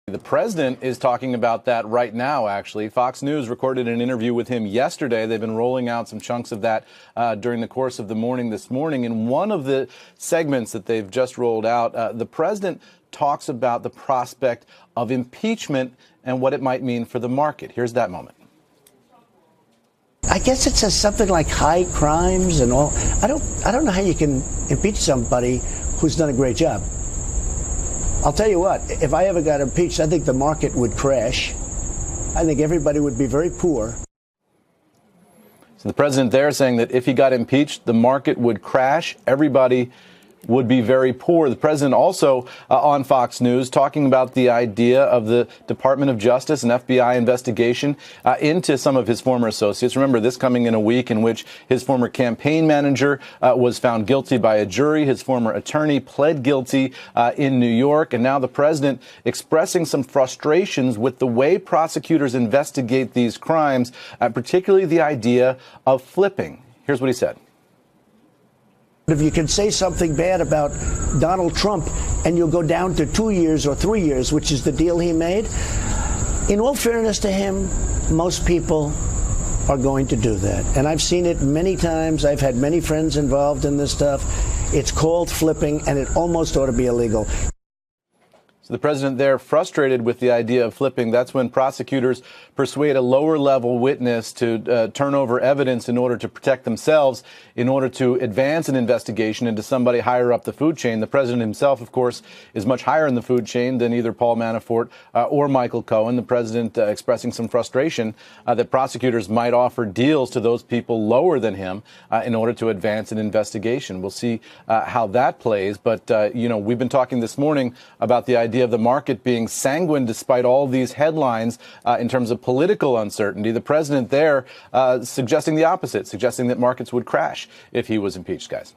The president is talking about that right now, actually. Fox News recorded an interview with him yesterday. They've been rolling out some chunks of that during the course of the morning this morning. In one of the segments that they've just rolled out, the president talks about the prospect of impeachment and what it might mean for the market. Here's that moment. I guess it says something like high crimes and all. I don't know how you can impeach somebody who's done a great job. I'll tell you what, if I ever got impeached, I think the market would crash. I think everybody would be very poor. So the president there saying that if he got impeached, the market would crash. Everybody would be very poor. The president also on Fox News talking about the idea of the Department of Justice and FBI investigation into some of his former associates. Remember, this coming in a week in which his former campaign manager was found guilty by a jury. His former attorney pled guilty in New York. And now the president expressing some frustrations with the way prosecutors investigate these crimes, particularly the idea of flipping. Here's what he said. If you can say something bad about Donald Trump and you'll go down to 2 years or 3 years, which is the deal he made, in all fairness to him, most people are going to do that. And I've seen it many times. I've had many friends involved in this stuff. It's called flipping, and it almost ought to be illegal. So the president there frustrated with the idea of flipping. That's when prosecutors persuade a lower level witness to turn over evidence in order to protect themselves, in order to advance an investigation into somebody higher up the food chain. The president himself, of course, is much higher in the food chain than either Paul Manafort or Michael Cohen. The president expressing some frustration that prosecutors might offer deals to those people lower than him in order to advance an investigation. We'll see how that plays. But, we've been talking this morning about the idea of the market being sanguine despite all these headlines in terms of political uncertainty. The president there suggesting the opposite, suggesting that markets would crash if he was impeached, guys.